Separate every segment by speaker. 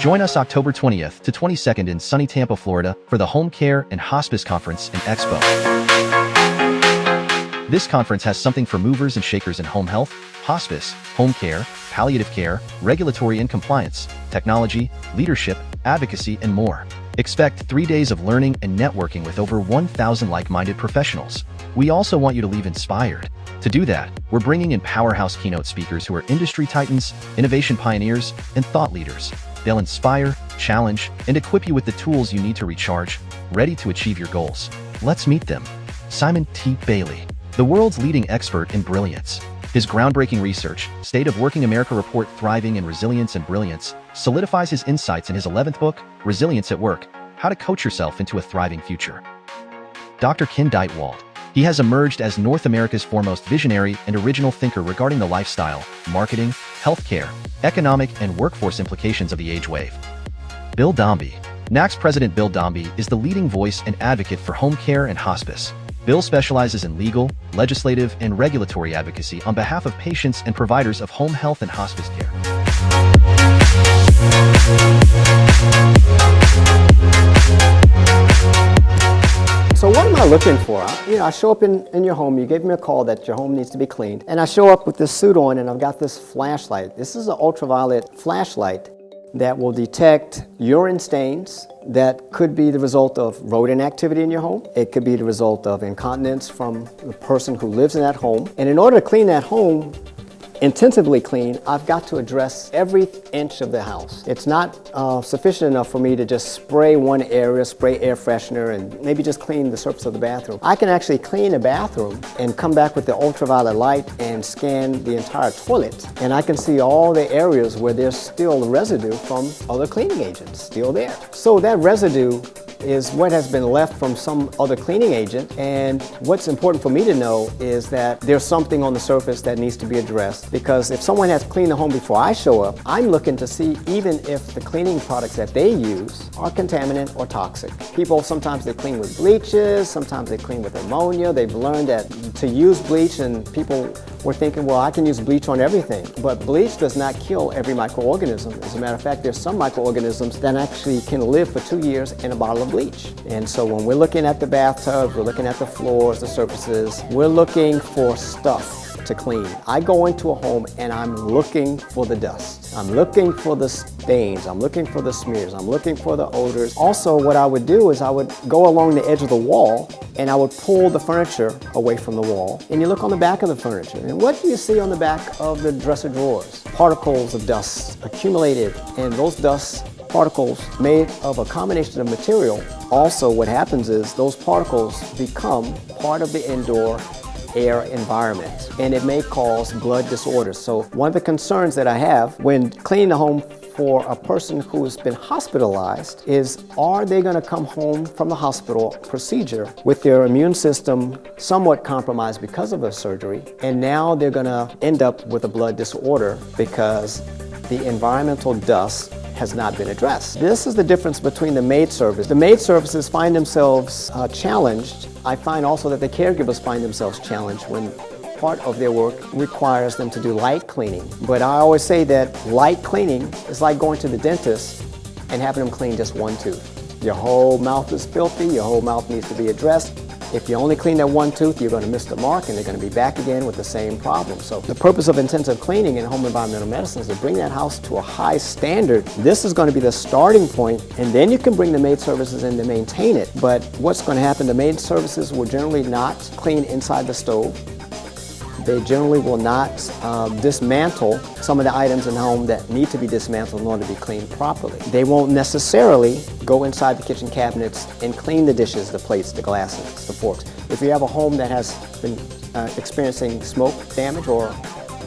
Speaker 1: Join us October 20th to 22nd in sunny Tampa, Florida for the Home Care and Hospice Conference and Expo. This conference has something for movers and shakers in home health, hospice, home care, palliative care, regulatory and compliance, technology, leadership, advocacy, and more. Expect 3 days of learning and networking with over 1,000 like-minded professionals. We also want you to leave inspired. To do that, we're bringing in powerhouse keynote speakers who are industry titans, innovation pioneers, and thought leaders. They'll inspire, challenge, and equip you with the tools you need to recharge, ready to achieve your goals. Let's meet them. Simon T. Bailey, the world's leading expert in brilliance. His groundbreaking research, State of Working America Report Thriving in Resilience and Brilliance, solidifies his insights in his 11th book, Resilience at Work: How to Coach Yourself into a Thriving Future. Dr. Ken Deitwald. He has emerged as North America's foremost visionary and original thinker regarding the lifestyle, marketing, healthcare, economic, and workforce implications of the age wave. Bill Dombey. NAC's President Bill Dombey is the leading voice and advocate for home care and hospice. Bill specializes in legal, legislative, and regulatory advocacy on behalf of patients and providers of home health and hospice care.
Speaker 2: So what am I looking for? I show up in your home, you gave me a call that your home needs to be cleaned, and I show up with this suit on and I've got this flashlight. This is an ultraviolet flashlight that will detect urine stains that could be the result of rodent activity in your home. It could be the result of incontinence from the person who lives in that home. And in order to clean that home, intensively clean, I've got to address every inch of the house. It's not sufficient enough for me to just spray one area, spray air freshener, and maybe just clean the surface of the bathroom. I can actually clean a bathroom and come back with the ultraviolet light and scan the entire toilet, and I can see all the areas where there's still residue from other cleaning agents still there. So that residue is what has been left from some other cleaning agent, and what's important for me to know is that there's something on the surface that needs to be addressed, because if someone has cleaned the home before I show up, I'm looking to see even if the cleaning products that they use are contaminant or toxic. People, sometimes they clean with bleaches, sometimes they clean with ammonia. They've learned that to use bleach, and people were thinking, well, I can use bleach on everything. But bleach does not kill every microorganism. As a matter of fact, there's some microorganisms that actually can live for 2 years in a bottle of bleach. And so when we're looking at the bathtub, we're looking at the floors, the surfaces, we're looking for stuff to clean. I go into a home and I'm looking for the dust. I'm looking for the stains. I'm looking for the smears. I'm looking for the odors. Also, what I would do is I would go along the edge of the wall and I would pull the furniture away from the wall. And you look on the back of the furniture. And what do you see on the back of the dresser drawers? Particles of dust accumulated, and those dust particles made of a combination of material. Also, what happens is those particles become part of the indoor air environment, and it may cause blood disorders. So one of the concerns that I have when cleaning the home for a person who has been hospitalized is, are they going to come home from the hospital procedure with their immune system somewhat compromised because of a surgery, and now they're going to end up with a blood disorder because the environmental dust has not been addressed. This is the difference between the maid service. The maid services find themselves challenged. I find also that the caregivers find themselves challenged when part of their work requires them to do light cleaning. But I always say that light cleaning is like going to the dentist and having them clean just one tooth. Your whole mouth is filthy, your whole mouth needs to be addressed. If you only clean that one tooth, you're going to miss the mark and they're going to be back again with the same problem. So the purpose of intensive cleaning in home environmental medicine is to bring that house to a high standard. This is going to be the starting point, and then you can bring the maid services in to maintain it. But what's going to happen, the maid services will generally not clean inside the stove. They generally will not dismantle some of the items in the home that need to be dismantled in order to be cleaned properly. They won't necessarily go inside the kitchen cabinets and clean the dishes, the plates, the glasses, the forks. If you have a home that has been experiencing smoke damage or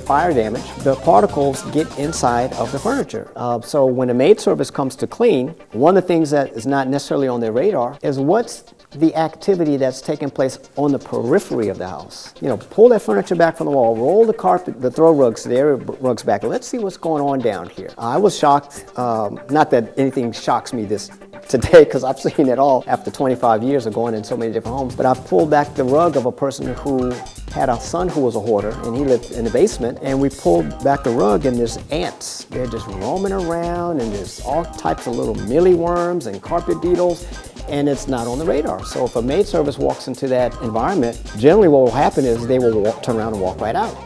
Speaker 2: fire damage, the particles get inside of the furniture. So when a maid service comes to clean, one of the things that is not necessarily on their radar is what's the activity that's taking place on the periphery of the house. Pull that furniture back from the wall, roll the carpet, the throw rugs, the area rugs back. Let's see what's going on down here. I was shocked, not that anything shocks me this today because I've seen it all after 25 years of going in so many different homes. But I pulled back the rug of a person who had a son who was a hoarder, and he lived in the basement, and we pulled back the rug and there's ants. They're just roaming around, and there's all types of little mealyworms and carpet beetles, and it's not on the radar. So if a maid service walks into that environment, generally what will happen is they will turn around and walk right out.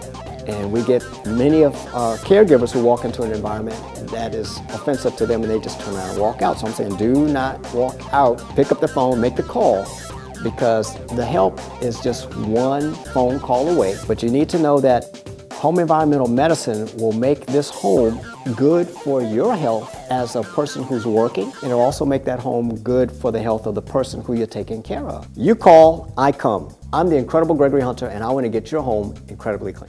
Speaker 2: And we get many of our caregivers who walk into an environment that is offensive to them, and they just turn around and walk out. So I'm saying, do not walk out. Pick up the phone, make the call, because the help is just one phone call away. But you need to know that home environmental medicine will make this home good for your health as a person who's working, and it'll also make that home good for the health of the person who you're taking care of. You call, I come. I'm the incredible Gregory Hunter, and I want to get your home incredibly clean.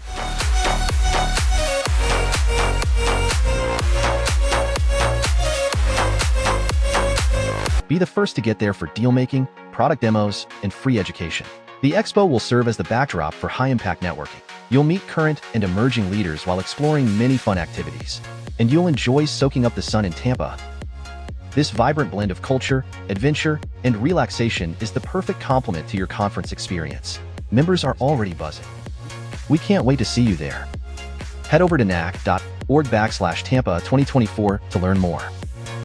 Speaker 1: Be the first to get there for deal-making, product demos, and free education. The Expo will serve as the backdrop for high-impact networking. You'll meet current and emerging leaders while exploring many fun activities. And you'll enjoy soaking up the sun in Tampa. This vibrant blend of culture, adventure, and relaxation is the perfect complement to your conference experience. Members are already buzzing. We can't wait to see you there. Head over to nac.org/Tampa 2024 to learn more.